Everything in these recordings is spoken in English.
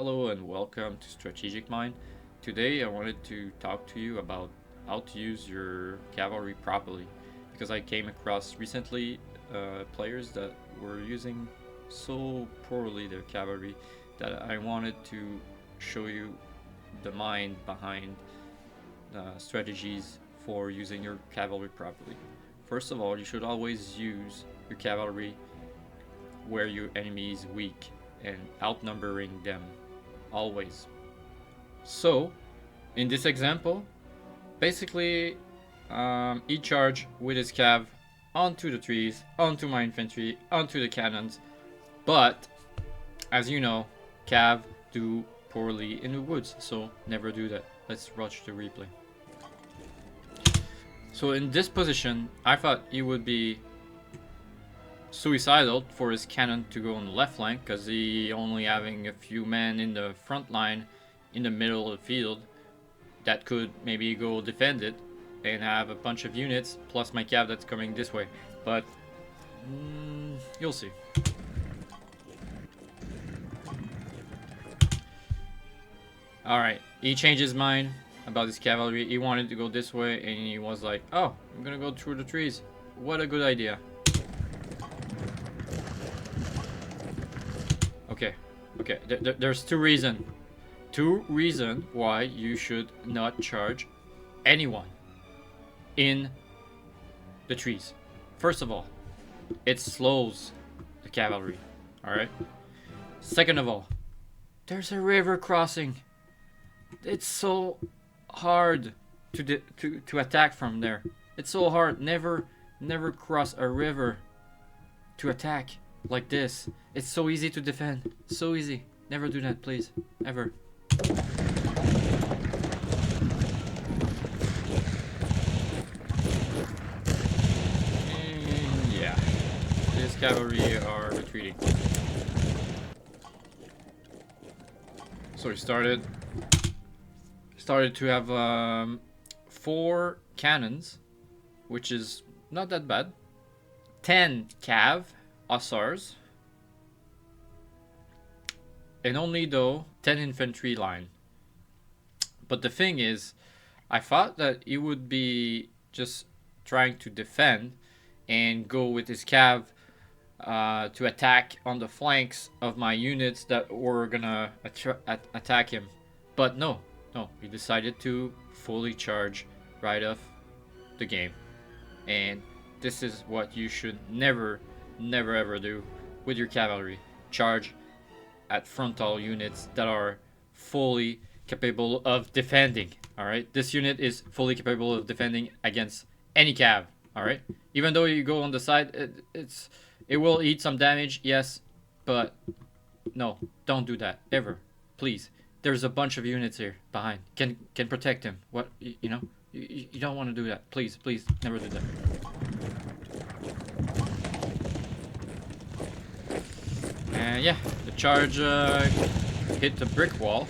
Hello and welcome to Strategic Mind. Today I wanted to talk to you about how to use your cavalry properly because I came across recently players that were using so poorly their cavalry that I wanted to show you the mind behind strategies for using your cavalry properly. First of all, you should always use your cavalry where your enemy is weak and outnumbering them always. So, in this example, basically, he charged with his cav onto the trees, onto my infantry, onto the cannons. But, as you know, cav do poorly in the woods, so never do that. Let's watch the replay. So in this position, I thought he would be suicidal for his cannon to go on the left flank because he only having a few men in the front line in the middle of the field that could maybe go defend it and have a bunch of units plus my cav that's coming this way, but you'll see. Alright, he changed his mind about his cavalry. He wanted to go this way and he was like, oh, I'm gonna go through the trees. What a good idea. Okay, there's two reasons why you should not charge anyone in the trees. First of all, it slows the cavalry, alright? Second of all, there's a river crossing. It's so hard to attack from there. It's so hard. Never cross a river to attack like this. It's so easy to defend. So easy. Never do that, please. Ever. And yeah. This cavalry are retreating. So we started to have 4 cannons, which is not that bad. 10 cav hussars, and only though 10 infantry line. But the thing is, I thought that he would be just trying to defend and go with his cav to attack on the flanks of my units that were gonna attack him. But no, he decided to fully charge right off the game. And this is what you should never ever do with your cavalry. Charge at frontal units that are fully capable of defending. Alright, this unit is fully capable of defending against any cav. Alright, even though you go on the side, it will eat some damage, yes, but no, don't do that ever, please. There's a bunch of units here behind. Can protect him. What, you know? You don't want to do that. Please, never do that. And yeah, the charge hit the brick wall.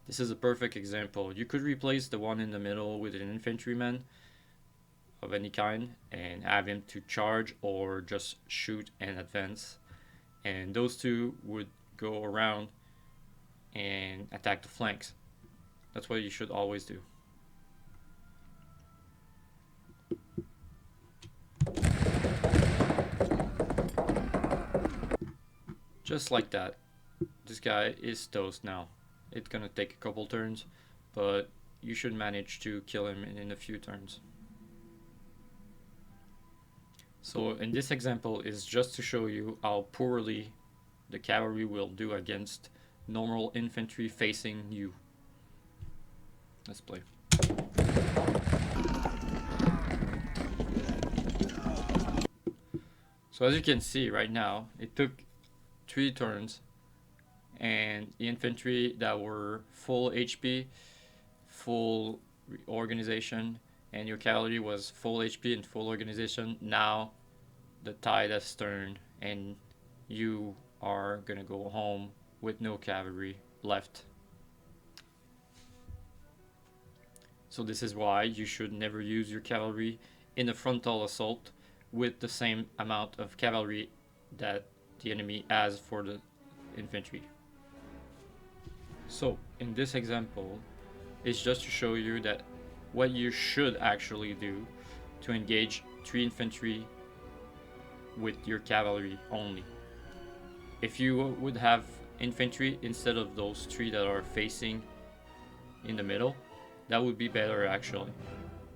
This is a perfect example. You could replace the one in the middle with an infantryman of any kind and have him to charge or just shoot and advance. And those two would go around and attack the flanks. That's what you should always do. Just like that. This guy is toast now. It's gonna take a couple turns, but you should manage to kill him in a few turns. So in this example is just to show you how poorly the cavalry will do against normal infantry facing you. Let's play. So as you can see right now, it took 3 turns, and the infantry that were full HP, full organization, and your cavalry was full HP and full organization. Now the tide has turned and you are gonna go home with no cavalry left. So this is why you should never use your cavalry in a frontal assault with the same amount of cavalry that the enemy has for the infantry. So in this example, it's just to show you that what you should actually do to engage 3 infantry with your cavalry only. If you would have infantry instead of those 3 that are facing in the middle, that would be better actually.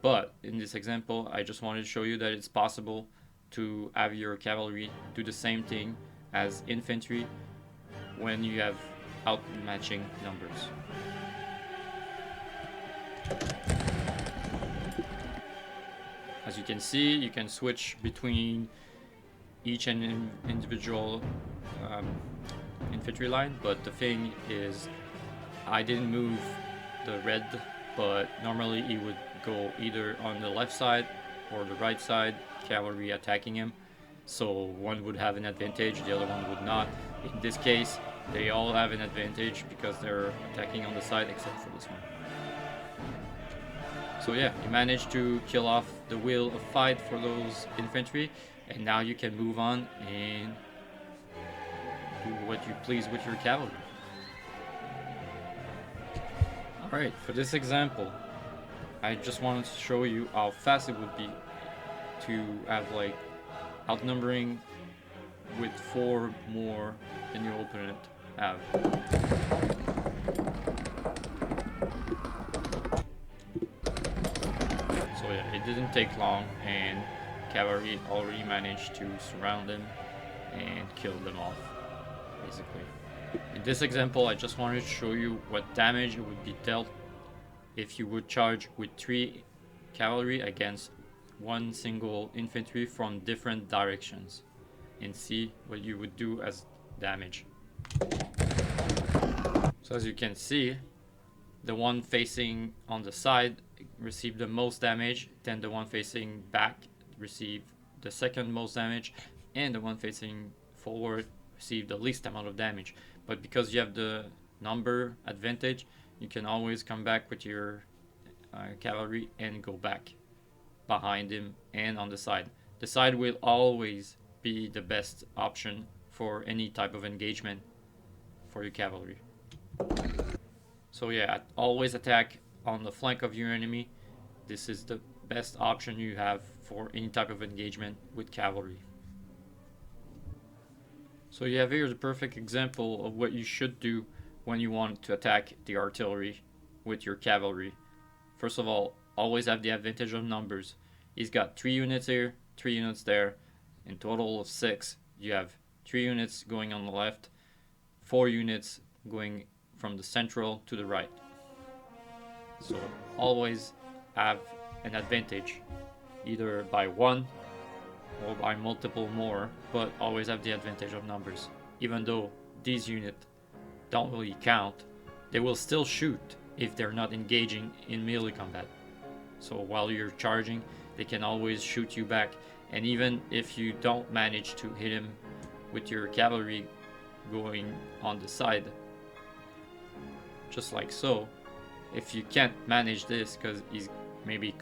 But in this example, I just wanted to show you that it's possible to have your cavalry do the same thing as infantry when you have outmatching numbers. As you can see, you can switch between each and individual infantry line, but the thing is, I didn't move the red, but normally he would go either on the left side or the right side, cavalry attacking him. So one would have an advantage, the other one would not. In this case, they all have an advantage because they're attacking on the side except for this one. So yeah, you managed to kill off the wheel of fight for those infantry, and now you can move on and do what you please with your cavalry. Alright, for this example, I just wanted to show you how fast it would be to have like outnumbering with 4 more than your opponent have. So yeah, it didn't take long and cavalry already managed to surround them and kill them off, basically. In this example, I just wanted to show you what damage it would be dealt if you would charge with 3 cavalry against 1 single infantry from different directions, and see what you would do as damage. So as you can see, the one facing on the side received the most damage, then the one facing back received the second most damage, and the one facing forward received the least amount of damage. But because you have the number advantage, you can always come back with your cavalry and go back behind him and on the side. The side will always be the best option for any type of engagement for your cavalry. So yeah, always attack on the flank of your enemy. This is the best option you have for any type of engagement with cavalry. So you have here the perfect example of what you should do when you want to attack the artillery with your cavalry. First of all, always have the advantage of numbers. He's got 3 units here, 3 units there, in total of 6. You have 3 units going on the left, 4 units going from the central to the right. So always have an advantage, either by 1 or by multiple more, but always have the advantage of numbers. Even though these units don't really count, they will still shoot if they're not engaging in melee combat. So while you're charging, they can always shoot you back, and even if you don't manage to hit him with your cavalry going on the side, just like so, if you can't manage this because he's maybe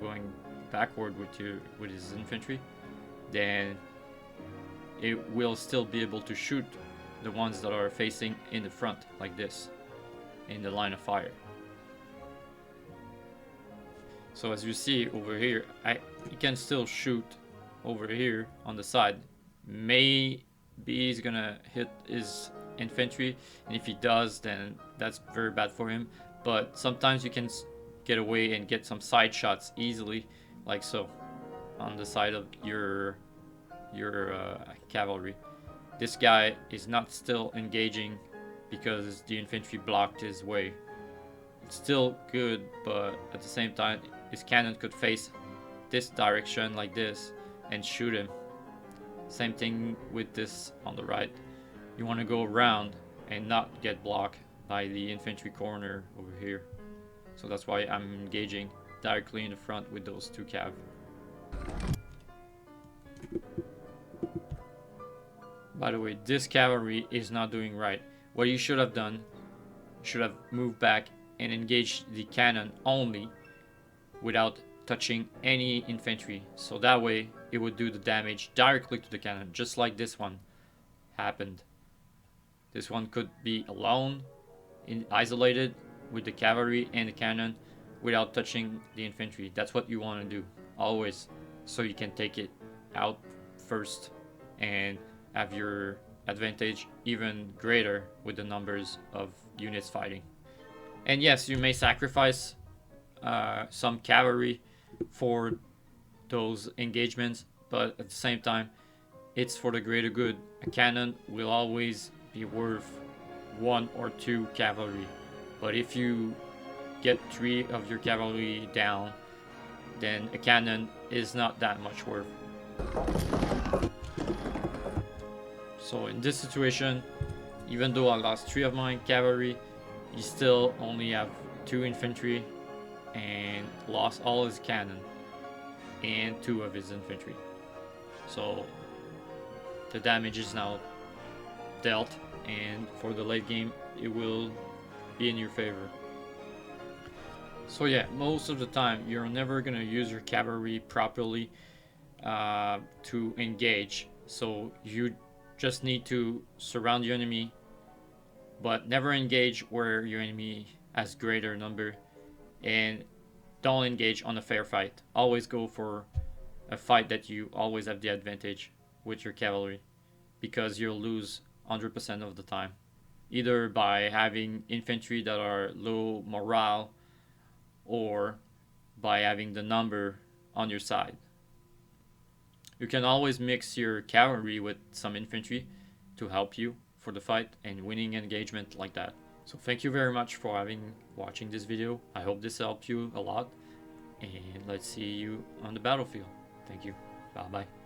going backward with his infantry, then it will still be able to shoot the ones that are facing in the front, like this, in the line of fire. So as you see over here, he can still shoot over here on the side. Maybe he's gonna hit his infantry, and if he does, then that's very bad for him. But sometimes you can get away and get some side shots easily, like so, on the side of your cavalry. This guy is not still engaging because the infantry blocked his way. It's still good, but at the same time, his cannon could face this direction like this and shoot him. Same thing with this on the right. You want to go around and not get blocked by the infantry corner over here. So that's why I'm engaging directly in the front with those 2 cav. By the way, this cavalry is not doing right. What you should have done, you should have moved back and engaged the cannon only without touching any infantry. So that way it would do the damage directly to the cannon, just like this one happened. This one could be alone isolated with the cavalry and the cannon without touching the infantry. That's what you want to do always, so you can take it out first and have your advantage even greater with the numbers of units fighting. And yes, you may sacrifice some cavalry for those engagements, but at the same time, it's for the greater good. A cannon will always be worth 1 or 2 cavalry, but if you get 3 of your cavalry down, then a cannon is not that much worth. So in this situation, even though I lost 3 of my cavalry, he still only have 2 infantry and lost all his cannon and 2 of his infantry. So the damage is now dealt, and for the late game it will be in your favor. So yeah, most of the time you're never gonna use your cavalry properly to engage, so you just need to surround your enemy, but never engage where your enemy has greater number, and don't engage on a fair fight. Always go for a fight that you always have the advantage with your cavalry, because you'll lose 100% of the time, either by having infantry that are low morale or by having the number on your side. You can always mix your cavalry with some infantry to help you for the fight and winning engagement like that. So thank you very much for watching this video. I hope this helped you a lot, and let's see you on the battlefield. Thank you. Bye bye.